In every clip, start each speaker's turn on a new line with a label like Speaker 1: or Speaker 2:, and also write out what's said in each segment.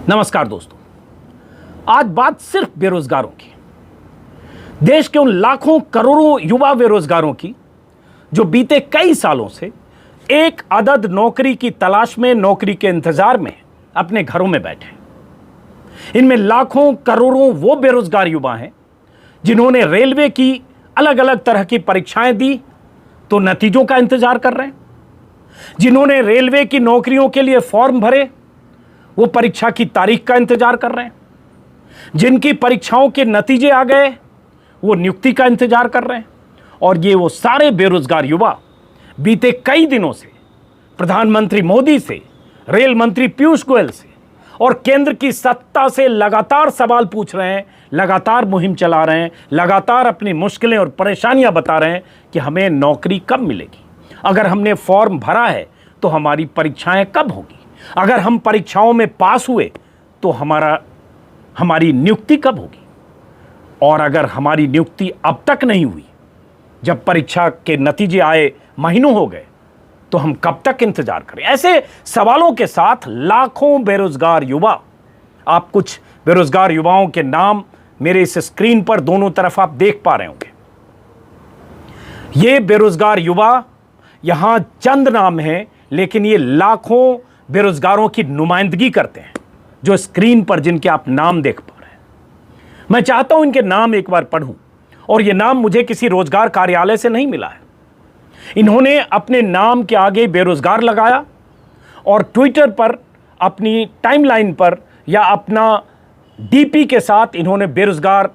Speaker 1: नमस्कार दोस्तों, आज बात सिर्फ बेरोजगारों की, देश के उन लाखों करोड़ों युवा बेरोजगारों की जो बीते कई सालों से एक अदद नौकरी की तलाश में, नौकरी के इंतजार में अपने घरों में बैठे हैं। इनमें लाखों करोड़ों वो बेरोजगार युवा हैं जिन्होंने रेलवे की अलग अलग तरह की परीक्षाएं दी तो नतीजों का इंतजार कर रहे हैं, जिन्होंने रेलवे की नौकरियों के लिए फॉर्म भरे वो परीक्षा की तारीख का इंतजार कर रहे हैं, जिनकी परीक्षाओं के नतीजे आ गए वो नियुक्ति का इंतजार कर रहे हैं। और ये वो सारे बेरोजगार युवा बीते कई दिनों से प्रधानमंत्री मोदी से, रेल मंत्री पीयूष गोयल से और केंद्र की सत्ता से लगातार सवाल पूछ रहे हैं, लगातार मुहिम चला रहे हैं, लगातार अपनी मुश्किलें और परेशानियां बता रहे हैं कि हमें नौकरी कब मिलेगी, अगर हमने फॉर्म भरा है तो हमारी परीक्षाएं कब होगी, अगर हम परीक्षाओं में पास हुए तो हमारी नियुक्ति कब होगी, और अगर हमारी नियुक्ति अब तक नहीं हुई, जब परीक्षा के नतीजे आए महीनों हो गए, तो हम कब तक इंतजार करें। ऐसे सवालों के साथ लाखों बेरोजगार युवा, आप कुछ बेरोजगार युवाओं के नाम मेरे इस स्क्रीन पर दोनों तरफ आप देख पा रहे होंगे। ये बेरोजगार युवा, यहां चंद नाम हैं, लेकिन ये लाखों बेरोजगारों की नुमाइंदगी करते हैं जो स्क्रीन पर जिनके आप नाम देख पा रहे हैं। मैं चाहता हूं इनके नाम एक बार पढ़ूं, और ये नाम मुझे किसी रोजगार कार्यालय से नहीं मिला है। इन्होंने अपने नाम के आगे बेरोजगार लगाया और ट्विटर पर, अपनी टाइमलाइन पर या अपना डीपी के साथ इन्होंने बेरोजगार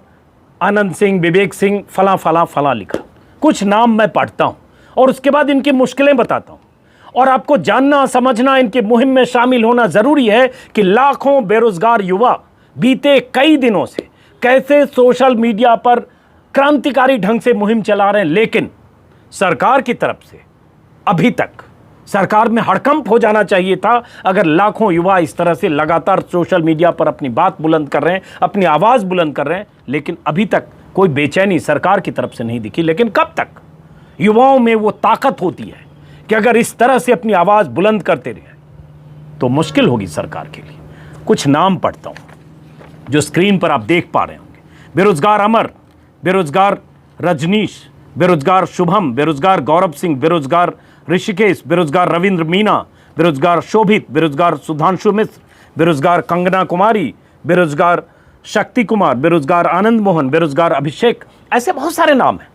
Speaker 1: आनंद सिंह, विवेक सिंह, फला फला फला लिखा। कुछ नाम मैं पढ़ता हूं और उसके बाद इनकी मुश्किलें बताता हूं, और आपको जानना, समझना, इनकी मुहिम में शामिल होना जरूरी है कि लाखों बेरोजगार युवा बीते कई दिनों से कैसे सोशल मीडिया पर क्रांतिकारी ढंग से मुहिम चला रहे हैं, लेकिन सरकार की तरफ से अभी तक सरकार में हड़कंप हो जाना चाहिए था अगर लाखों युवा इस तरह से लगातार सोशल मीडिया पर अपनी बात बुलंद कर रहे हैं, अपनी आवाज बुलंद कर रहे हैं, लेकिन अभी तक कोई बेचैनी सरकार की तरफ से नहीं दिखी। लेकिन कब तक युवाओं में वो ताकत होती है कि अगर इस तरह से अपनी आवाज बुलंद करते रहे तो मुश्किल होगी सरकार के लिए। कुछ नाम पढ़ता हूं जो स्क्रीन पर आप देख पा रहे होंगे। बेरोजगार अमर, बेरोजगार रजनीश, बेरोजगार शुभम, बेरोजगार गौरव सिंह, बेरोजगार ऋषिकेश, बेरोजगार रविंद्र मीना, बेरोजगार शोभित, बेरोजगार सुधांशु मिश्र, बेरोजगार कंगना कुमारी, बेरोजगार शक्ति कुमार, बेरोजगार आनंद मोहन, बेरोजगार अभिषेक। ऐसे बहुत सारे नाम हैं।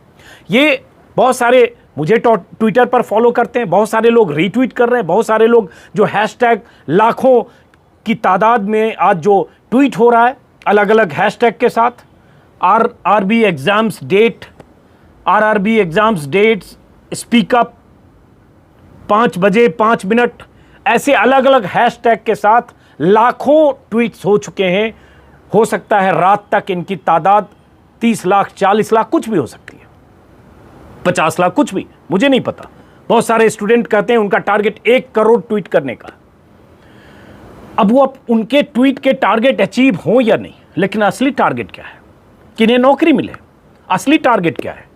Speaker 1: ये बहुत सारे मुझे ट्विटर पर फॉलो करते हैं, बहुत सारे लोग रीट्वीट कर रहे हैं, बहुत सारे लोग जो हैशटैग लाखों की तादाद में आज जो ट्वीट हो रहा है अलग अलग हैशटैग के साथ, RRB exams date, RRB exams dates, speak up, 5 बजे 5 मिनट, ऐसे अलग अलग हैशटैग के साथ लाखों ट्वीट्स हो चुके हैं। हो सकता है रात तक इनकी तादाद 30 लाख, 40 लाख, कुछ भी हो सकती है, 50 लाख, कुछ भी, मुझे नहीं पता। बहुत सारे स्टूडेंट कहते हैं उनका टारगेट 1 करोड़ ट्वीट करने का। अब उनके ट्वीट के टारगेट अचीव हो या नहीं, लेकिन असली टारगेट क्या है कि इन्हें नौकरी मिले। असली टारगेट क्या है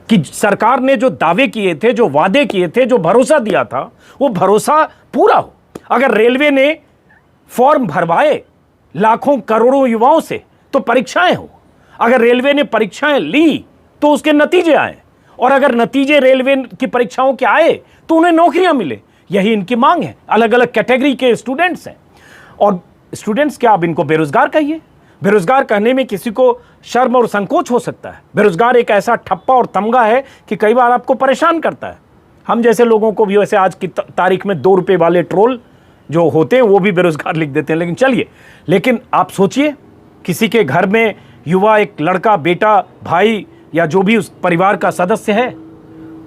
Speaker 1: कि सरकार ने जो दावे किए थे, जो वादे किए थे, जो भरोसा दिया था, वो भरोसा पूरा हो। अगर रेलवे ने फॉर्म भरवाए लाखों करोड़ों युवाओं से तो परीक्षाएं हो, अगर रेलवे ने परीक्षाएं ली तो उसके नतीजे आए, और अगर नतीजे रेलवे की परीक्षाओं के आए तो उन्हें नौकरियां मिले। यही इनकी मांग है। अलग अलग कैटेगरी के स्टूडेंट्स हैं, और स्टूडेंट्स क्या आप इनको बेरोजगार कहिए? बेरोजगार कहने में किसी को शर्म और संकोच हो सकता है। बेरोजगार एक ऐसा ठप्पा और तमगा है कि कई बार आपको परेशान करता है। हम जैसे लोगों को भी वैसे आज की तारीख में 2 रुपए वाले ट्रोल जो होते हैं वो भी बेरोजगार लिख देते हैं। लेकिन चलिए, लेकिन आप सोचिए किसी के घर में युवा, एक लड़का, बेटा, भाई या जो भी उस परिवार का सदस्य है,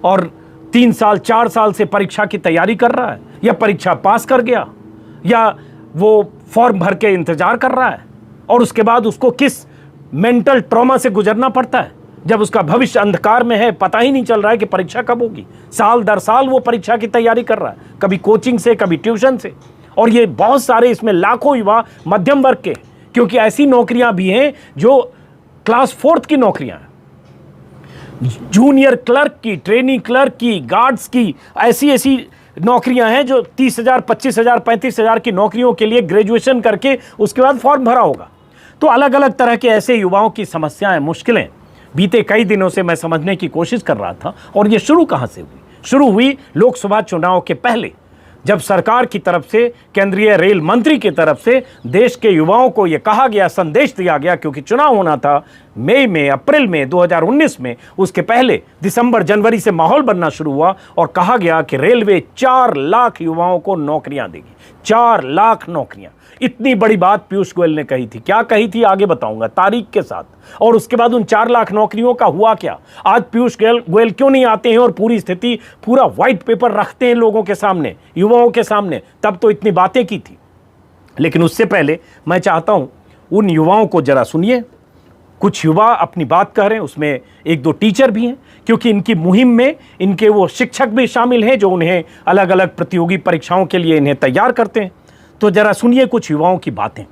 Speaker 1: और 3 साल 4 साल से परीक्षा की तैयारी कर रहा है, या परीक्षा पास कर गया, या वो फॉर्म भर के इंतजार कर रहा है, और उसके बाद उसको किस मेंटल ट्रॉमा से गुजरना पड़ता है जब उसका भविष्य अंधकार में है, पता ही नहीं चल रहा है कि परीक्षा कब होगी। साल दर साल वो परीक्षा की तैयारी कर रहा है, कभी कोचिंग से, कभी ट्यूशन से। और ये बहुत सारे, इसमें लाखों युवा मध्यम वर्ग के, क्योंकि ऐसी नौकरियां भी हैं जो क्लास 4th की नौकरियां हैं, जूनियर क्लर्क की, ट्रेनी क्लर्क की, गार्ड्स की, ऐसी नौकरियां हैं जो 30,000, 25,000, 35,000 की नौकरियों के लिए ग्रेजुएशन करके उसके बाद फॉर्म भरा होगा। तो अलग अलग तरह के ऐसे युवाओं की समस्याएं, मुश्किलें बीते कई दिनों से मैं समझने की कोशिश कर रहा था। और ये शुरू कहां से हुई? शुरू हुई लोकसभा चुनाव के पहले, जब सरकार की तरफ से, केंद्रीय रेल मंत्री की तरफ से देश के युवाओं को यह कहा गया, संदेश दिया गया, क्योंकि चुनाव होना था मई में, अप्रैल में 2019 में, उसके पहले दिसंबर जनवरी से माहौल बनना शुरू हुआ और कहा गया कि रेलवे 4 लाख युवाओं को नौकरियां देगी। 4 लाख नौकरियां। इतनी बड़ी बात पीयूष गोयल ने कही थी। क्या कही थी आगे बताऊंगा तारीख के साथ। और उसके बाद उन 4 लाख नौकरियों का हुआ क्या? आज पीयूष गोयल क्यों नहीं आते हैं और पूरी स्थिति, पूरा व्हाइट पेपर रखते हैं लोगों के सामने, युवाओं के सामने? तब तो इतनी बातें की थी। लेकिन उससे पहले मैं चाहता हूं उन युवाओं को जरा सुनिए। कुछ युवा अपनी बात कह रहे हैं, उसमें 1-2 टीचर भी हैं, क्योंकि इनकी मुहिम में इनके वो शिक्षक भी शामिल हैं जो उन्हें अलग अलग प्रतियोगी परीक्षाओं के लिए इन्हें तैयार करते हैं। तो जरा सुनिए कुछ युवाओं की बातें।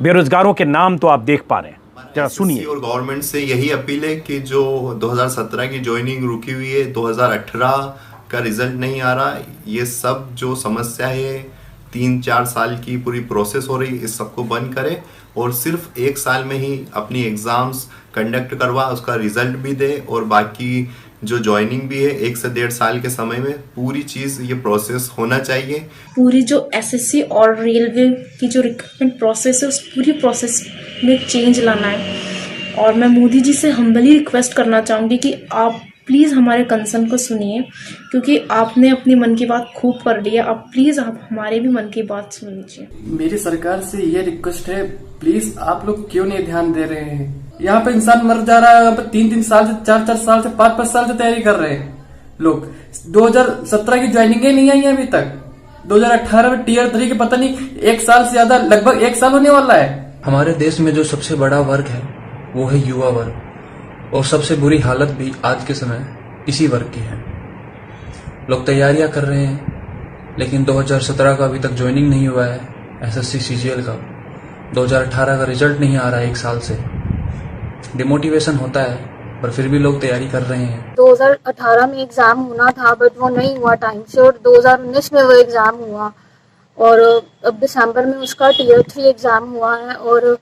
Speaker 1: बेरोजगारों के नाम तो आप देख पा रहे हैं, जरा सुनिए।
Speaker 2: और गवर्नमेंट से यही अपील है कि जो 2017 की ज्वाइनिंग रुकी हुई है, 2018 का रिजल्ट नहीं आ रहा, ये सब जो समस्या है 3-4 साल की पूरी प्रोसेस हो रही, इस सबको बंद करे और सिर्फ 1 साल में ही अपनी एग्जाम्स कंडक्ट करवा, उसका रिजल्ट भी दे और बाकी जो ज्वाइनिंग भी है 1 से 1.5 साल के समय में पूरी चीज ये प्रोसेस होना चाहिए।
Speaker 3: पूरी जो एसएससी और रेलवे की जो रिक्रूटमेंट प्रोसेस है उस पूरी प्रोसेस में चेंज लाना है। और मैं मोदी जी से हम्बली रिक्वेस्ट करना चाहूँगी कि आप प्लीज़ हमारे कंसर्न को सुनिए, क्योंकि आपने अपनी मन की बात खूब कर ली है। अब प्लीज़ आप हमारे भी मन की बात सुन लीजिए।
Speaker 4: मेरी सरकार से ये रिक्वेस्ट है, प्लीज आप लोग क्यों नहीं ध्यान दे रहे हैं? यहाँ पे इंसान मर जा रहा है, यहाँ पे 3-3 साल से, 4-4 साल से, 5-5 साल से तैयारी कर रहे हैं लोग। 2017 की ज्वाइनिंग नहीं आई है अभी तक। 2018 में टियर 3 के पता नहीं 1 साल से ज्यादा, लगभग 1 साल होने वाला है।
Speaker 5: हमारे देश में जो सबसे बड़ा वर्ग है वो है युवा वर्ग, और सबसे बुरी हालत भी आज के समय इसी वर्ग की है। लोग तैयारियां कर रहे हैं, लेकिन 2017 का अभी तक ज्वाइनिंग नहीं हुआ है, एसएससी सीजीएल का। 2018 का रिजल्ट नहीं आ रहा है 1 साल से। डिमोटिवेशन होता है, पर फिर भी लोग तैयारी कर रहे हैं।
Speaker 6: 2018 में एग्जाम होना था बट वो नहीं हुआ टाइम से, और 2019 में वो एग्जाम हुआ, और अब दिसंबर में उसका टियर 3 एग्जाम हुआ है और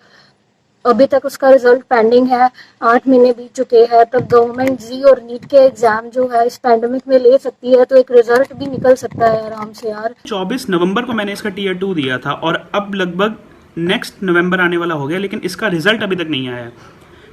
Speaker 6: अभी तक उसका रिजल्ट पेंडिंग है। 8 महीने बीत चुके हैं। तब गवर्नमेंट जी और नीट के एग्जाम जो है इस पैंडेमिक में ले सकती है, तो एक रिजल्ट भी निकल सकता है आराम से यार।
Speaker 7: 24 नवंबर को मैंने इसका टियर 2 दिया था और अब लगभग नेक्स्ट नवंबर आने वाला हो गया, लेकिन इसका रिजल्ट अभी तक नहीं आया।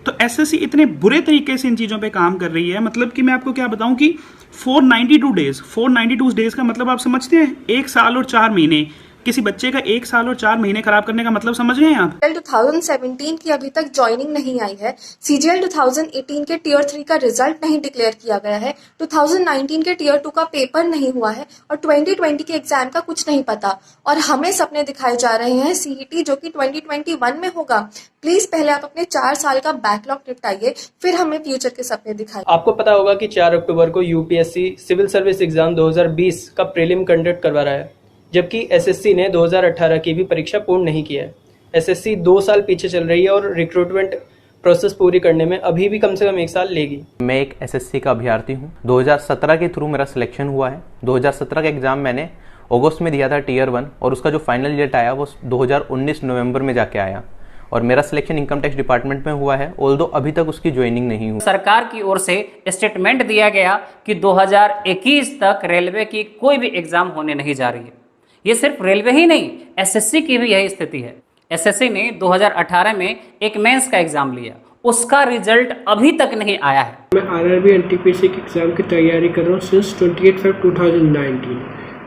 Speaker 7: तो एसएससी इतने बुरे तरीके से इन चीज़ों पे काम कर रही है, मतलब कि मैं आपको क्या बताऊं कि 492 डेज का मतलब आप समझते हैं? 1 साल और 4 महीने। किसी बच्चे का 1 साल और 4 महीने खराब करने का मतलब समझ रहे हैं आप?
Speaker 8: 2017 की अभी तक ज्वाइनिंग नहीं आई है। सीजीएल 2018 के टीयर 3 का रिजल्ट नहीं डिक्लेयर किया गया है। 2019 के टीयर 2 का पेपर नहीं हुआ है और 2020 के एग्जाम का कुछ नहीं पता। और हमें सपने दिखाए जा रहे हैं सीईटी जो कि 2021 में होगा। प्लीज पहले आप अपने 4 साल का बैकलॉग निपटाइए, फिर हमें फ्यूचर के सपने दिखाइए।
Speaker 9: आपको पता होगा कि 4 अक्टूबर को यूपीएससी सिविल सर्विस एग्जाम 2020 का प्रीलिम कंडक्ट करवा रहा है, जबकि एसएससी ने 2018 की भी परीक्षा पूर्ण नहीं किया है। एसएससी 2 साल पीछे चल रही है और रिक्रूटमेंट प्रोसेस पूरी करने में अभी भी कम से कम 1 साल लेगी।
Speaker 10: मैं एक एसएससी का अभ्यर्थी हूँ। 2017 के थ्रू मेरा सिलेक्शन हुआ है। 2017 का एग्ज़ाम मैंने अगस्त में दिया था टियर 1, और उसका जो फाइनल रिजल्ट आया वो 2019 नवंबर में जाके आया, और मेरा सिलेक्शन इनकम टैक्स डिपार्टमेंट में हुआ है, ऑल्दो अभी तक उसकी ज्वाइनिंग नहीं हुई।
Speaker 11: सरकार की ओर से स्टेटमेंट दिया गया कि 2021 तक रेलवे की कोई भी एग्जाम होने नहीं जा रही है। ये सिर्फ रेलवे ही नहीं, एसएससी की भी यही स्थिति है। एसएससी ने 2018 में एक मेंस का एग्जाम लिया, उसका रिजल्ट अभी तक नहीं आया है।
Speaker 12: मैं आरआरबी एनटीपीसी के एग्जाम की तैयारी कर रहा हूँ since 28 Feb 2019,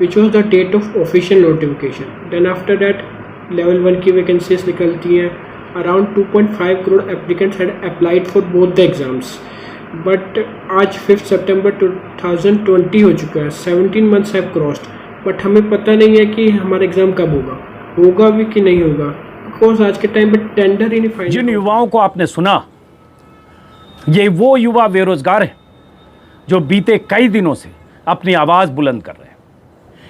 Speaker 12: which was the date of official notification. Then after that level 1 की वैकेंसीज निकलती हैं। Around 2.5 crore applicants had applied for both the exams, but आज 5 सितंबर 2020 हो चुका है। 17 मंथ्स हैव क्रॉस्ड, बट हमें पता नहीं है कि हमारा एग्जाम कब होगा भी कि नहीं होगा, बिकॉज आज के टाइम पे टेंडर ही नहीं फाइनल।
Speaker 1: जिन युवाओं को आपने सुना, ये वो युवा बेरोजगार हैं जो बीते कई दिनों से अपनी आवाज़ बुलंद कर रहे हैं।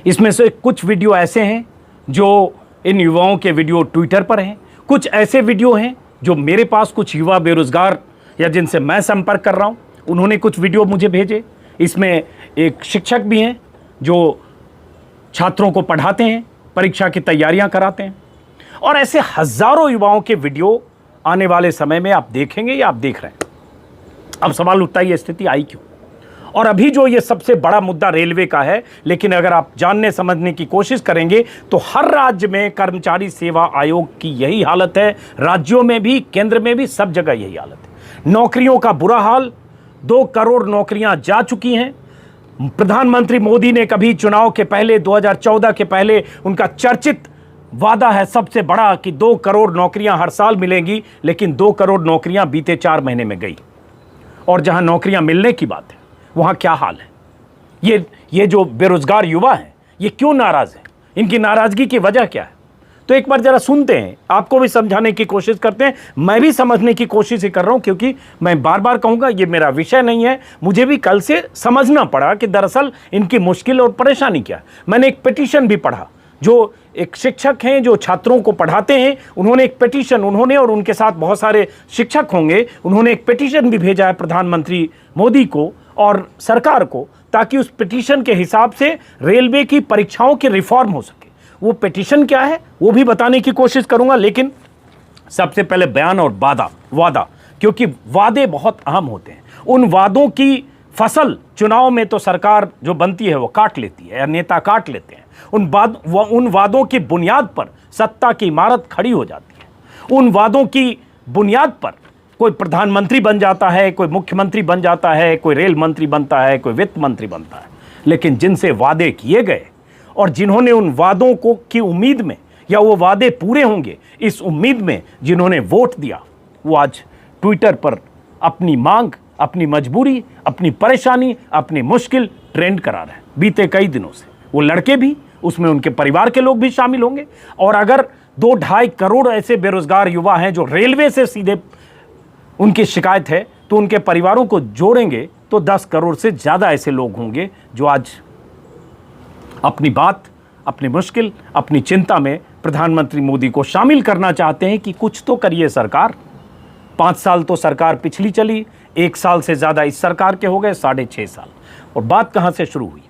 Speaker 1: इसमें से कुछ वीडियो ऐसे हैं जो इन युवाओं के वीडियो ट्विटर पर हैं, कुछ ऐसे वीडियो हैं जो मेरे पास कुछ युवा बेरोजगार या जिनसे मैं संपर्क कर रहा हूं, उन्होंने कुछ वीडियो मुझे भेजे। इसमें एक शिक्षक भी हैं जो छात्रों को पढ़ाते हैं, परीक्षा की तैयारियां कराते हैं। और ऐसे हजारों युवाओं के वीडियो आने वाले समय में आप देखेंगे या आप देख रहे हैं। अब सवाल उठता है ये स्थिति आई क्यों? और अभी जो ये सबसे बड़ा मुद्दा रेलवे का है, लेकिन अगर आप जानने समझने की कोशिश करेंगे तो हर राज्य में कर्मचारी सेवा आयोग की यही हालत है, राज्यों में भी, केंद्र में भी, सब जगह यही हालत है। नौकरियों का बुरा हाल, 2 करोड़ नौकरियां जा चुकी हैं। प्रधानमंत्री मोदी ने कभी चुनाव के पहले 2014 के पहले उनका चर्चित वादा है सबसे बड़ा कि 2 करोड़ नौकरियां हर साल मिलेंगी, लेकिन 2 करोड़ नौकरियां बीते 4 महीने में गई। और जहां नौकरियां मिलने की बात है वहां क्या हाल है? ये जो बेरोजगार युवा हैं ये क्यों नाराज हैं? इनकी नाराजगी की वजह क्या है? तो एक बार जरा सुनते हैं, आपको भी समझाने की कोशिश करते हैं। मैं भी समझने की कोशिश ही कर रहा हूं, क्योंकि मैं बार बार कहूंगा ये मेरा विषय नहीं है। मुझे भी कल से समझना पड़ा कि दरअसल इनकी मुश्किल और परेशानी क्या है। मैंने एक पिटीशन भी पढ़ा, जो एक शिक्षक हैं जो छात्रों को पढ़ाते हैं, उन्होंने एक पिटीशन, उन्होंने और उनके साथ बहुत सारे शिक्षक होंगे, उन्होंने एक पिटीशन भी भेजा है प्रधानमंत्री मोदी को और सरकार को, ताकि उस पिटीशन के हिसाब से रेलवे की परीक्षाओं की रिफॉर्म हो सके। वो पिटीशन क्या है वो भी बताने की कोशिश करूंगा, लेकिन सबसे पहले बयान और वादा, क्योंकि वादे बहुत अहम होते हैं। उन वादों की फसल चुनाव में तो सरकार जो बनती है वो काट लेती है या नेता काट लेते हैं। उन वादों की बुनियाद पर सत्ता की इमारत खड़ी हो जाती है। उन वादों की बुनियाद पर कोई प्रधानमंत्री बन जाता है, कोई मुख्यमंत्री बन जाता है, कोई रेल मंत्री बनता है, कोई वित्त मंत्री बनता है। लेकिन जिनसे वादे किए गए और जिन्होंने उन वादों को की उम्मीद में या वो वादे पूरे होंगे इस उम्मीद में जिन्होंने वोट दिया, वो आज ट्विटर पर अपनी मांग, अपनी मजबूरी, अपनी परेशानी, अपनी मुश्किल ट्रेंड करा रहे हैं बीते कई दिनों से। वो लड़के भी, उसमें उनके परिवार के लोग भी शामिल होंगे। और अगर 2-2.5 करोड़ ऐसे बेरोजगार युवा हैं जो रेलवे से सीधे उनकी शिकायत है, तो उनके परिवारों को जोड़ेंगे तो 10 करोड़ से ज़्यादा ऐसे लोग होंगे जो आज अपनी बात, अपनी मुश्किल, अपनी चिंता में प्रधानमंत्री मोदी को शामिल करना चाहते हैं कि कुछ तो करिए सरकार। 5 साल तो सरकार पिछली चली, 1 साल से ज़्यादा इस सरकार के हो गए, 6.5 साल। और बात कहाँ से शुरू हुई?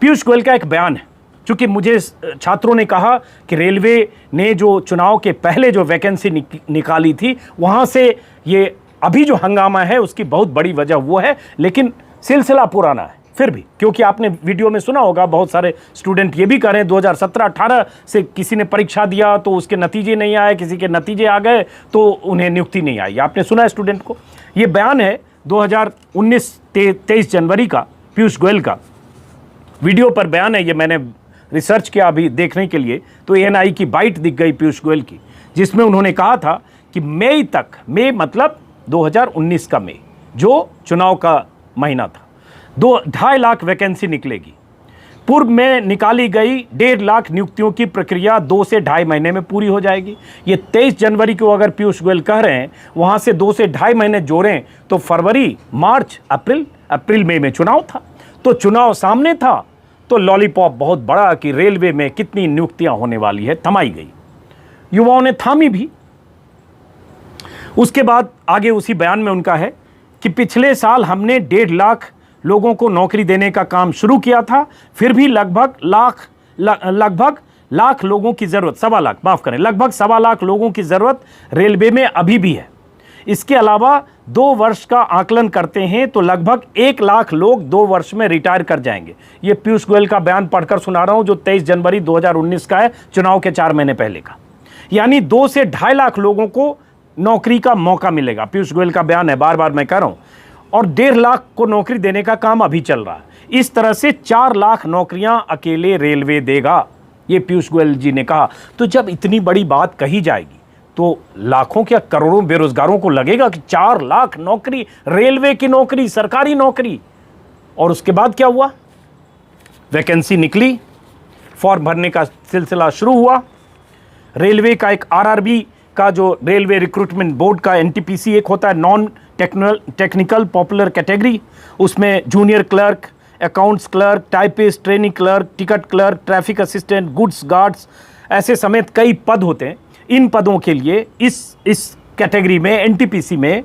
Speaker 1: पीयूष गोयल का एक बयान है, चूँकि मुझे छात्रों ने कहा कि रेलवे ने जो चुनाव के पहले जो वैकेंसी निकाली थी वहाँ से ये अभी जो हंगामा है उसकी बहुत बड़ी वजह वो है, लेकिन सिलसिला पुराना है फिर भी, क्योंकि आपने वीडियो में सुना होगा बहुत सारे स्टूडेंट ये भी कह रहे हैं 2017-18 से किसी ने परीक्षा दिया तो उसके नतीजे नहीं आए, किसी के नतीजे आ गए तो उन्हें नियुक्ति नहीं आई। आपने सुना है स्टूडेंट को? ये बयान है 2019-23 जनवरी का, पीयूष गोयल का वीडियो पर बयान है। ये मैंने रिसर्च किया अभी देखने के लिए, तो ANI की बाइट दिख गई पीयूष गोयल की, जिसमें उन्होंने कहा था कि मई तक, मई मतलब 2019 का मई, जो चुनाव का महीना था, 2.5 लाख वैकेंसी निकलेगी। पूर्व में निकाली गई 1.5 लाख नियुक्तियों की प्रक्रिया 2 से 2.5 महीने में पूरी हो जाएगी। ये 23 जनवरी को अगर पीयूष गोयल कह रहे हैं, वहाँ से 2 से 2.5 महीने जोड़ें तो फरवरी, मार्च, अप्रैल मई में चुनाव था। तो चुनाव सामने था तो लॉलीपॉप बहुत बड़ा कि रेलवे में कितनी नियुक्तियां होने वाली है थमाई गई। युवाओं ने थामी भी। उसके बाद आगे उसी बयान में उनका है कि पिछले साल हमने 1.5 लाख लोगों को नौकरी देने का काम शुरू किया था, फिर भी लगभग लाख लोगों की ज़रूरत, 1.25 लाख, माफ़ करें, लगभग 1.25 लाख लोगों की ज़रूरत रेलवे में अभी भी है। इसके अलावा 2 वर्ष का आकलन करते हैं तो लगभग 1 लाख लोग 2 वर्ष में रिटायर कर जाएंगे। ये पीयूष गोयल का बयान पढ़कर सुना रहा हूं जो 23 जनवरी 2019 का है, चुनाव के 4 महीने पहले का। यानी 2 से 2.5 लाख लोगों को नौकरी का मौका मिलेगा। पीयूष गोयल का बयान है, बार बार मैं कह रहा हूं। और 1.5 लाख को नौकरी देने का काम अभी चल रहा है। इस तरह से 4 लाख नौकरियां अकेले रेलवे देगा, ये पीयूष गोयल जी ने कहा। तो जब इतनी बड़ी बात कही जाएगी तो लाखों क्या करोड़ों बेरोजगारों को लगेगा कि 4 लाख नौकरी, रेलवे की नौकरी, सरकारी नौकरी। और उसके बाद क्या हुआ? वैकेंसी निकली, फॉर्म भरने का सिलसिला शुरू हुआ। रेलवे का एक RRB का जो रेलवे रिक्रूटमेंट बोर्ड का NTPC एक होता है, नॉन टेक्निकल पॉपुलर कैटेगरी, उसमें junior clerk, accounts clerk, typist, training clerk, ticket clerk, traffic assistant, goods guards, ऐसे समेत कई पद होते हैं। इन पदों के लिए इस कैटेगरी में NTPC में,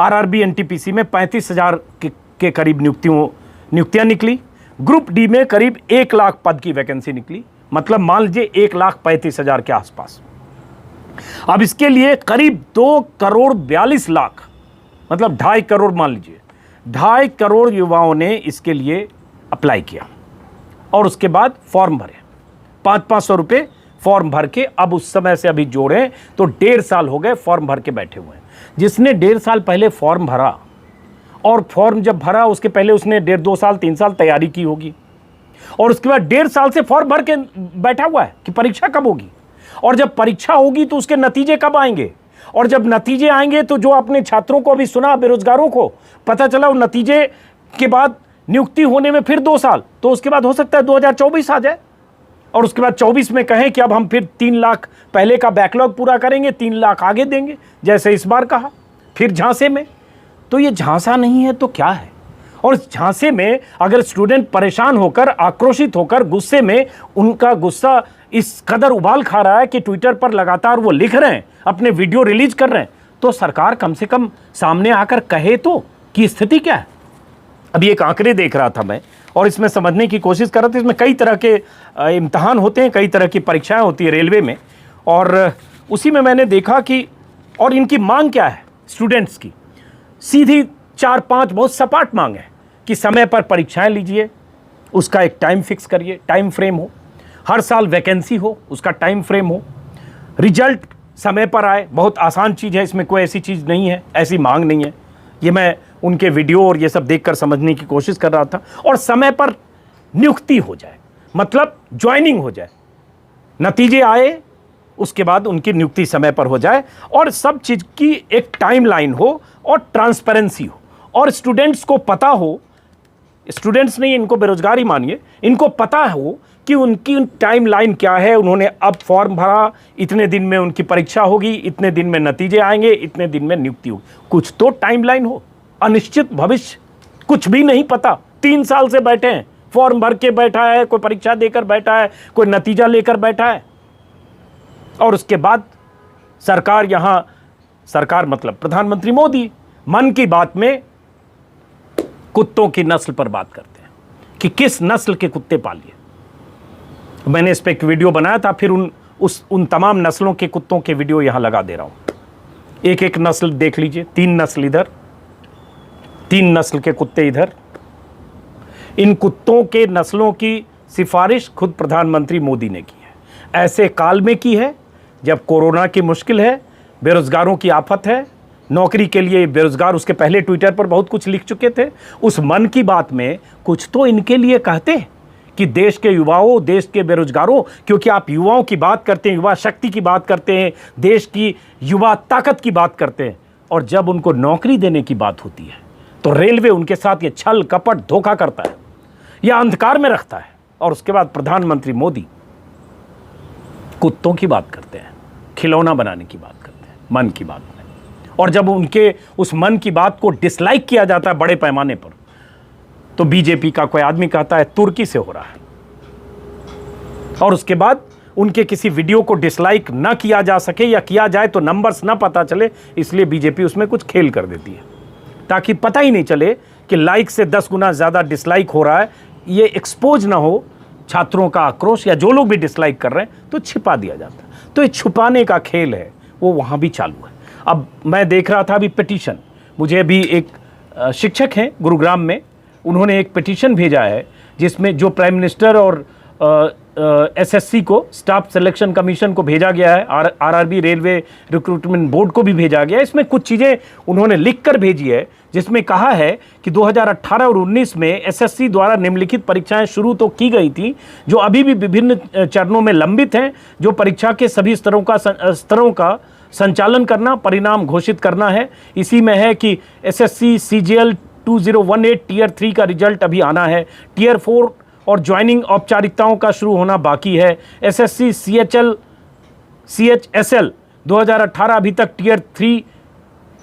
Speaker 1: RRB NTPC में 35,000 के करीब नियुक्तियां निकली। ग्रुप डी में करीब 1 लाख पद की वैकेंसी निकली, मतलब मान लीजिए 1,35,000 के आसपास। अब इसके लिए करीब 2,42,00,000 मतलब 2.5 करोड़, मान लीजिए 2.5 करोड़ युवाओं ने इसके लिए अप्लाई किया और उसके बाद फॉर्म भरे, 500-500 रुपये फॉर्म भर के। अब उस समय से अभी जोड़ें तो 1.5 साल हो गए फॉर्म भर के बैठे हुए हैं। जिसने 1.5 साल पहले फॉर्म भरा और फॉर्म जब भरा उसके पहले उसने 1.5-2 साल 3 साल तैयारी की होगी और उसके बाद 1.5 साल से फॉर्म भर के बैठा हुआ है कि परीक्षा कब होगी, और जब परीक्षा होगी तो उसके नतीजे कब आएंगे, और जब नतीजे आएंगे तो जो अपने छात्रों को अभी सुना, बेरोजगारों को पता चला, वो नतीजे के बाद नियुक्ति होने में फिर 2 साल, तो उसके बाद हो सकता है 2024 आ जाए और उसके बाद 24 में कहें कि अब हम फिर 3 लाख पहले का बैकलॉग पूरा करेंगे, 3 लाख आगे देंगे, जैसे इस बार कहा। फिर झांसे में, तो ये झांसा नहीं है तो क्या है? और इस झांसे में अगर स्टूडेंट परेशान होकर, आक्रोशित होकर, गुस्से में, उनका गुस्सा इस कदर उबाल खा रहा है कि ट्विटर पर लगातार वो लिख रहे हैं, अपने वीडियो रिलीज कर रहे हैं, तो सरकार कम से कम सामने आकर कहे तो कि स्थिति क्या है। अभी एक आंकड़े देख रहा था मैं और इसमें समझने की कोशिश कर रहा था। इसमें कई तरह के इम्तहान होते हैं, कई तरह की परीक्षाएं होती है रेलवे में, और उसी में मैंने देखा कि और इनकी मांग क्या है स्टूडेंट्स की। सीधी 4-5 बहुत सपाट मांग है कि समय पर परीक्षाएं लीजिए, उसका एक टाइम फिक्स करिए, टाइम फ्रेम हो, हर साल वैकेंसी हो, उसका टाइम फ्रेम हो, रिजल्ट समय पर आए। बहुत आसान चीज़ है, इसमें कोई ऐसी चीज़ नहीं है, ऐसी मांग नहीं है। ये मैं उनके वीडियो और ये सब देखकर समझने की कोशिश कर रहा था। और समय पर नियुक्ति हो जाए, मतलब ज्वाइनिंग हो जाए, नतीजे आए उसके बाद उनकी नियुक्ति समय पर हो जाए और सब चीज़ की एक टाइमलाइन हो और ट्रांसपेरेंसी हो और स्टूडेंट्स को पता हो, स्टूडेंट्स नहीं, इनको बेरोजगार ही मानिए, इनको पता हो कि उनकी टाइमलाइन क्या है। उन्होंने अब फॉर्म भरा, इतने दिन में उनकी परीक्षा होगी, इतने दिन में नतीजे आएंगे, इतने दिन में नियुक्ति होगी, कुछ तो टाइमलाइन हो। अनिश्चित भविष्य, कुछ भी नहीं पता। 3 साल से बैठे हैं, फॉर्म भर के बैठा है, कोई परीक्षा देकर बैठा है, कोई नतीजा लेकर बैठा है, और उसके बाद सरकार, यहाँ सरकार मतलब प्रधानमंत्री मोदी, मन की बात में कुत्तों की नस्ल पर बात करते हैं कि किस नस्ल के कुत्ते पालिए। मैंने इस पर एक वीडियो बनाया था, फिर उन तमाम नस्लों के कुत्तों के वीडियो यहां लगा दे रहा हूं। एक नस्ल देख लीजिए, 3 नस्ल इधर, 3 नस्ल के कुत्ते इधर। इन कुत्तों के नस्लों की सिफारिश खुद प्रधानमंत्री मोदी ने की है। ऐसे काल में की है जब कोरोना की मुश्किल है, बेरोजगारों की आफत है, नौकरी के लिए बेरोजगार उसके पहले ट्विटर पर बहुत कुछ लिख चुके थे। उस मन की बात में कुछ तो इनके लिए कहते हैं कि देश के युवाओं, देश के बेरोजगारों, क्योंकि आप युवाओं की बात करते हैं, युवा शक्ति की बात करते हैं, देश की युवा ताकत की बात करते हैं, और जब उनको नौकरी देने की बात होती है तो रेलवे उनके साथ ये छल कपट धोखा करता है या अंधकार में रखता है। और उसके बाद प्रधानमंत्री मोदी कुत्तों की बात करते हैं, खिलौना बनाने की बात करते हैं, मन की बात में। और जब उनके उस मन की बात को डिसलाइक किया जाता है बड़े पैमाने पर, तो बीजेपी का कोई आदमी कहता है तुर्की से हो रहा है। और उसके बाद उनके किसी वीडियो को डिसलाइक ना किया जा सके, या किया जाए तो नंबर्स ना पता चले, इसलिए बीजेपी उसमें कुछ खेल कर देती है ताकि पता ही नहीं चले कि लाइक से 10 गुना ज़्यादा डिसलाइक हो रहा है। ये एक्सपोज ना हो छात्रों का आक्रोश, या जो लोग भी डिसलाइक कर रहे हैं तो छिपा दिया जाता है। तो ये छुपाने का खेल है, वो वहाँ भी चालू है। अब मैं देख रहा था अभी पिटीशन, मुझे अभी एक शिक्षक हैं गुरुग्राम में, उन्होंने एक पिटीशन भेजा है जिसमें जो प्राइम मिनिस्टर और एसएससी को, स्टाफ सिलेक्शन कमीशन को भेजा गया है, आरआरबी रेलवे रिक्रूटमेंट बोर्ड को भी भेजा गया है। इसमें कुछ चीज़ें उन्होंने लिख कर भेजी है जिसमें कहा है कि 2018 और 19 में एसएससी द्वारा निम्नलिखित परीक्षाएं शुरू तो की गई थी जो अभी भी विभिन्न चरणों में लंबित हैं, जो परीक्षा के सभी स्तरों का संचालन करना, परिणाम घोषित करना है। इसी में है कि एसएससी सीजीएल 2018 टीयर 3 का रिजल्ट अभी आना है, टीयर 4 और ज्वाइनिंग औपचारिकताओं का शुरू होना बाकी है। एसएससी सीएचएसएल 2018 अभी तक टीयर 3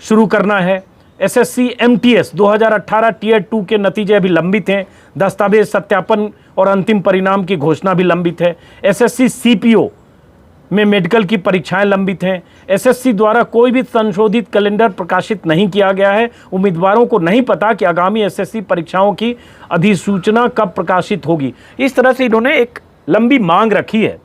Speaker 1: शुरू करना है। एसएससी एमटीएस 2018 टीयर 2 के नतीजे अभी लंबित हैं, दस्तावेज सत्यापन और अंतिम परिणाम की घोषणा भी लंबित है। एसएससी सीपीओ में मेडिकल की परीक्षाएं लंबित हैं। एसएससी द्वारा कोई भी संशोधित कैलेंडर प्रकाशित नहीं किया गया है। उम्मीदवारों को नहीं पता कि आगामी एसएससी परीक्षाओं की अधिसूचना कब प्रकाशित होगी। इस तरह से इन्होंने एक लंबी मांग रखी है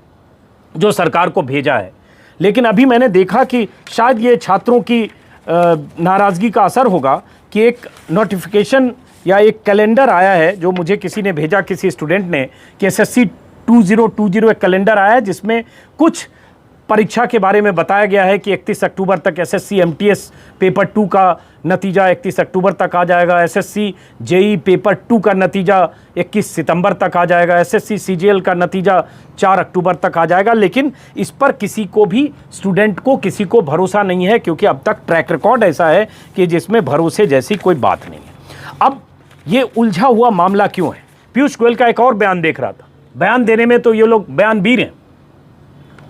Speaker 1: जो सरकार को भेजा है। लेकिन अभी मैंने देखा कि शायद ये छात्रों की नाराज़गी का असर होगा कि एक नोटिफिकेशन या एक कैलेंडर आया है जो मुझे किसी ने भेजा, किसी स्टूडेंट ने, कि एसएससी 2020 एक कैलेंडर आया है जिसमें कुछ परीक्षा के बारे में बताया गया है कि 31 अक्टूबर तक एसएससी एमटीएस पेपर 2 का नतीजा 31 अक्टूबर तक आ जाएगा, एसएससी जेई पेपर 2 का नतीजा 21 सितंबर तक आ जाएगा, एसएससी सीजीएल का नतीजा 4 अक्टूबर तक आ जाएगा। लेकिन इस पर किसी को भी, स्टूडेंट को किसी को भरोसा नहीं है, क्योंकि अब तक ट्रैक रिकॉर्ड ऐसा है कि जिसमें भरोसे जैसी कोई बात नहीं है। अब ये उलझा हुआ मामला क्यों है? पीयूष गोयल का एक और बयान देख रहा था। बयान देने में तो ये लोग बयानवीर हैं,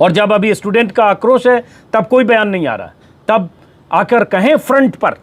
Speaker 1: और जब अभी स्टूडेंट का आक्रोश है तब कोई बयान नहीं आ रहा। तब आकर कहें फ्रंट पर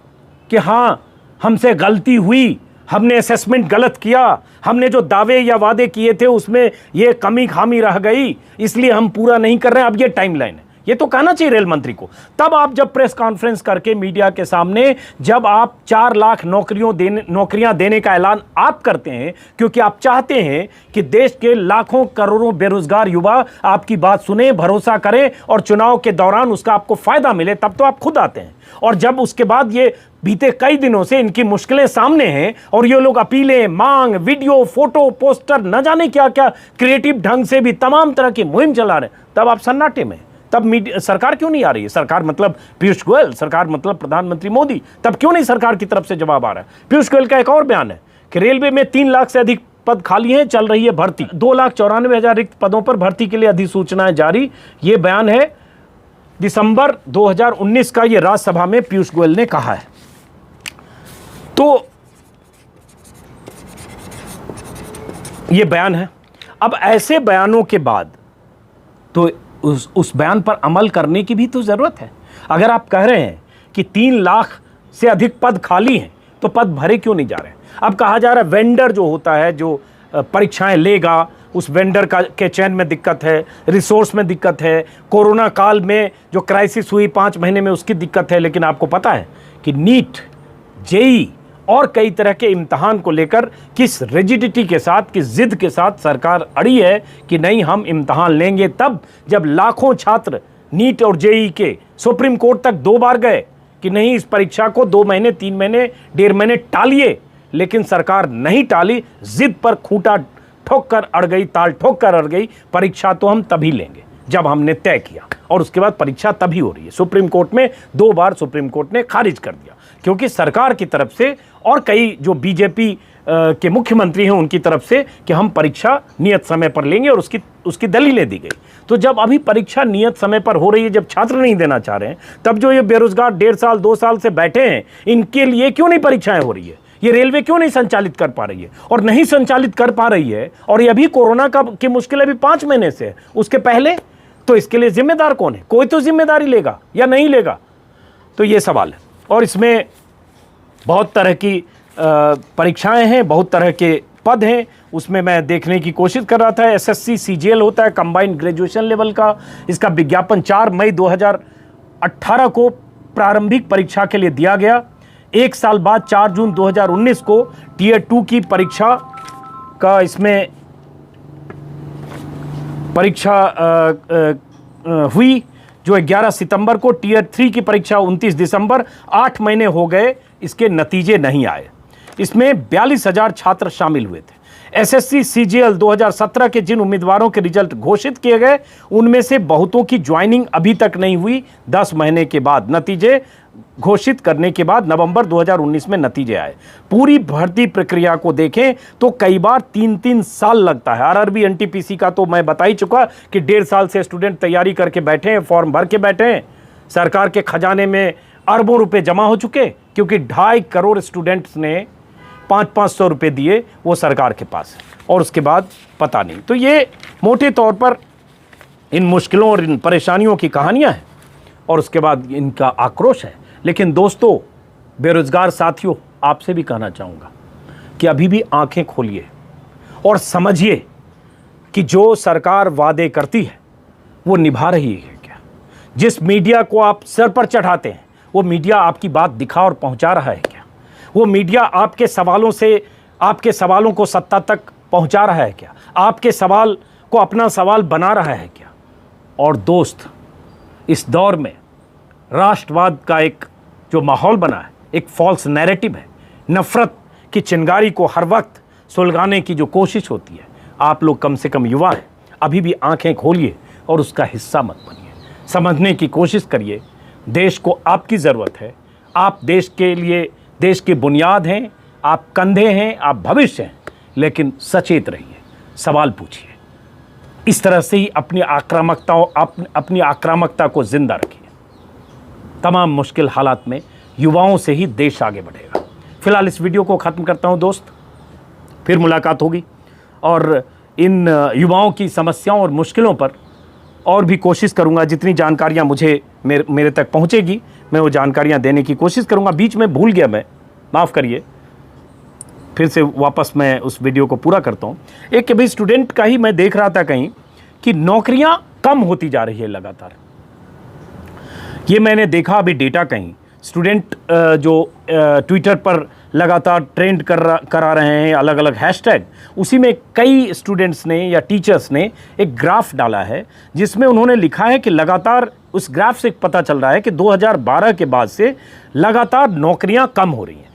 Speaker 1: कि हाँ, हमसे गलती हुई, हमने असेसमेंट गलत किया, हमने जो दावे या वादे किए थे उसमें ये कमी खामी रह गई, इसलिए हम पूरा नहीं कर रहे हैं। अब ये टाइमलाइन है, ये तो कहना चाहिए रेल मंत्री को। तब आप जब प्रेस कॉन्फ्रेंस करके मीडिया के सामने जब आप 4 लाख नौकरियां देने का ऐलान आप करते हैं, क्योंकि आप चाहते हैं कि देश के लाखों करोड़ों बेरोजगार युवा आपकी बात सुने, भरोसा करें और चुनाव के दौरान उसका आपको फायदा मिले, तब तो आप खुद आते हैं। और जब उसके बाद ये बीते कई दिनों से इनकी मुश्किलें सामने हैं और ये लोग अपीलें, मांग, वीडियो, फोटो, पोस्टर, न जाने क्या क्या क्रिएटिव ढंग से भी तमाम तरह की मुहिम चला रहे हैं, तब आप सन्नाटे में। तब मीडिया, सरकार क्यों नहीं आ रही है? सरकार मतलब पीयूष गोयल, सरकार मतलब प्रधानमंत्री मोदी। तब क्यों नहीं सरकार की तरफ से जवाब आ रहा है? पीयूष गोयल का एक और बयान है कि रेलवे में 3 लाख से अधिक पद खाली हैं, चल रही है भर्ती, 2,94,000 रिक्त पदों पर भर्ती के लिए अधिसूचनाएं जारी। ये बयान है दिसंबर 2019 का, ये राज्यसभा में पीयूष गोयल ने कहा है। तो ये बयान है। अब ऐसे बयानों के बाद तो उस बयान पर अमल करने की भी तो जरूरत है। अगर आप कह रहे हैं कि 3 लाख से अधिक पद खाली हैं, तो पद भरे क्यों नहीं जा रहे हैं? अब कहा जा रहा है वेंडर जो होता है, जो परीक्षाएं लेगा, उस वेंडर के चयन में दिक्कत है, रिसोर्स में दिक्कत है, कोरोना काल में जो क्राइसिस हुई 5 महीने में उसकी दिक्कत है। लेकिन आपको पता है कि नीट, जेई और कई तरह के इम्तहान को लेकर किस रिजिडिटी के साथ, किस जिद के साथ सरकार अड़ी है कि नहीं, हम इम्तहान लेंगे। तब जब लाखों छात्र नीट और जेई के सुप्रीम कोर्ट तक 2 बार गए कि नहीं, इस परीक्षा को 2 महीने, 3 महीने, 1.5 महीने टालिए, लेकिन सरकार नहीं टाली। जिद पर खूंटा ठोक कर अड़ गई, ताल ठोक कर अड़ गई। परीक्षा तो हम तभी लेंगे जब हमने तय किया, और उसके बाद परीक्षा तभी हो रही है। सुप्रीम कोर्ट में 2 बार सुप्रीम कोर्ट ने खारिज कर दिया, क्योंकि सरकार की तरफ से और कई जो बीजेपी के मुख्यमंत्री हैं उनकी तरफ से कि हम परीक्षा नियत समय पर लेंगे, और उसकी दलीलें दी गई। तो जब अभी परीक्षा नियत समय पर हो रही है, जब छात्र नहीं देना चाह रहे हैं, तब जो ये बेरोजगार 1.5 साल 2 साल से बैठे हैं, इनके लिए क्यों नहीं परीक्षाएं हो रही है? ये रेलवे क्यों नहीं संचालित कर पा रही है? और नहीं संचालित कर पा रही है, और ये अभी कोरोना की मुश्किल अभी 5 महीने से है, उसके पहले तो इसके लिए जिम्मेदार कौन है? कोई तो जिम्मेदारी लेगा या नहीं लेगा? तो ये सवाल है। और इसमें बहुत तरह की परीक्षाएं हैं, बहुत तरह के पद हैं। उसमें मैं देखने की कोशिश कर रहा था, एसएससी सीजीएल होता है कंबाइंड ग्रेजुएशन लेवल का। इसका विज्ञापन 4 मई 2018 को प्रारंभिक परीक्षा के लिए दिया गया। 1 साल बाद 4 जून 2019 को टीयर 2 की परीक्षा का इसमें परीक्षा हुई, जो 11 सितंबर को। टीयर 3 की परीक्षा 29 दिसंबर। 8 महीने हो गए, इसके नतीजे नहीं आए। इसमें 42,000 छात्र शामिल हुए थे। एसएससी सीजीएल 2017 के जिन उम्मीदवारों के रिजल्ट घोषित किए गए, उनमें से बहुतों की ज्वाइनिंग अभी तक नहीं हुई। 10 महीने के बाद नतीजे घोषित करने के बाद नवंबर 2019 में नतीजे आए। पूरी भर्ती प्रक्रिया को देखें तो कई बार 3-3 साल लगता है। आरआरबी एनटीपीसी का तो मैं बता ही चुका कि 1.5 साल से स्टूडेंट तैयारी करके बैठे हैं, फॉर्म भर के बैठे हैं। सरकार के खजाने में अरबों रुपए जमा हो चुके, क्योंकि 2.5 करोड़ स्टूडेंट्स ने 500-500 रुपये दिए, वो सरकार के पास है, और उसके बाद पता नहीं। तो ये मोटे तौर पर इन मुश्किलों और इन परेशानियों की कहानियां हैं, और उसके बाद इनका आक्रोश है। लेकिन दोस्तों, बेरोजगार साथियों, आपसे भी कहना चाहूँगा कि अभी भी आंखें खोलिए और समझिए कि जो सरकार वादे करती है वो निभा रही है क्या? जिस मीडिया को आप सर पर चढ़ाते हैं वो मीडिया आपकी बात दिखा और पहुंचा रहा है क्या? वो मीडिया आपके सवालों को सत्ता तक पहुंचा रहा है क्या? आपके सवाल को अपना सवाल बना रहा है क्या? और दोस्त, इस दौर में राष्ट्रवाद का एक जो माहौल बना है, एक फॉल्स नैरेटिव है, नफरत की चिंगारी को हर वक्त सुलगाने की जो कोशिश होती है, आप लोग कम से कम युवा हैं, अभी भी आंखें खोलिए और उसका हिस्सा मत बनिए। समझने की कोशिश करिए, देश को आपकी ज़रूरत है। आप देश के लिए, देश की बुनियाद हैं, आप कंधे हैं, आप भविष्य हैं, लेकिन सचेत रहिए, सवाल पूछिए। इस तरह से ही अपनी आक्रामकता को जिंदा रखिए। तमाम मुश्किल हालात में युवाओं से ही देश आगे बढ़ेगा। फिलहाल इस वीडियो को ख़त्म करता हूं दोस्त, फिर मुलाकात होगी और इन युवाओं की समस्याओं और मुश्किलों पर और भी कोशिश करूंगा। जितनी जानकारियां मुझे मेरे तक पहुंचेगी मैं वो जानकारियां देने की कोशिश करूंगा। बीच में भूल गया मैं, माफ़ करिए, फिर से वापस मैं उस वीडियो को पूरा करता हूँ। एक अभी स्टूडेंट का ही मैं देख रहा था कहीं कि नौकरियां कम होती जा रही है लगातार। ये मैंने देखा अभी डेटा कहीं। स्टूडेंट जो ट्विटर पर लगातार ट्रेंड करा रहे हैं अलग अलग हैशटैग, उसी में कई स्टूडेंट्स ने या टीचर्स ने एक ग्राफ डाला है जिसमें उन्होंने लिखा है कि लगातार, उस ग्राफ से पता चल रहा है कि 2012 के बाद से लगातार नौकरियां कम हो रही हैं।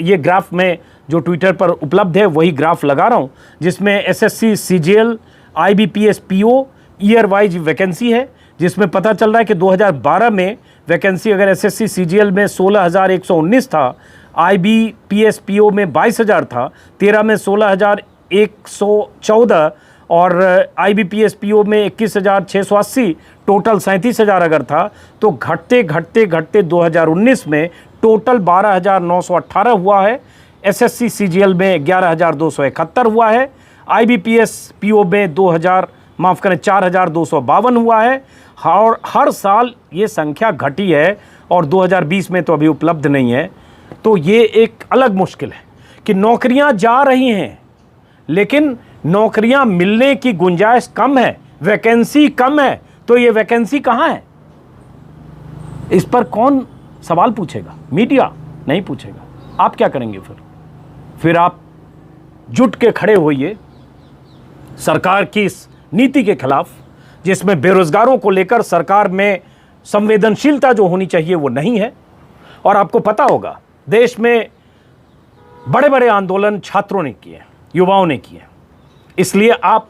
Speaker 1: ये ग्राफ में जो ट्विटर पर उपलब्ध है वही ग्राफ लगा रहा हूँ, जिसमें SSC, CGL, IBPS, PO year wise vacancy है, जिसमें पता चल रहा है कि 2012 में वैकेंसी अगर एसएससी सीजीएल में 16,119 था, आईबीपीएस पीओ में 22,000 था, 13 में 16,114 और आईबीपीएस पीओ में 21,680, टोटल 37,000 अगर था, तो घटते 2019 में टोटल 12,918 हुआ है। एसएससी सीजीएल में 11,271 हुआ है। आईबीपीएस पीओ में 4,252 हुआ है। और हर साल ये संख्या घटी है और 2020 में तो अभी उपलब्ध नहीं है। तो ये एक अलग मुश्किल है कि नौकरियां जा रही हैं लेकिन नौकरियां मिलने की गुंजाइश कम है, वैकेंसी कम है। तो ये वैकेंसी कहाँ है? इस पर कौन सवाल पूछेगा? मीडिया नहीं पूछेगा। आप क्या करेंगे फिर आप जुट के खड़े होइए सरकार की इस नीति के खिलाफ, जिसमें बेरोजगारों को लेकर सरकार में संवेदनशीलता जो होनी चाहिए वो नहीं है। और आपको पता होगा देश में बड़े बड़े आंदोलन छात्रों ने किए, युवाओं ने किए। इसलिए आप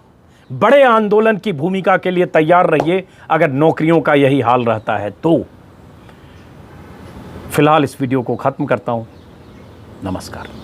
Speaker 1: बड़े आंदोलन की भूमिका के लिए तैयार रहिए अगर नौकरियों का यही हाल रहता है तो। फिलहाल इस वीडियो को खत्म करता हूं। नमस्कार।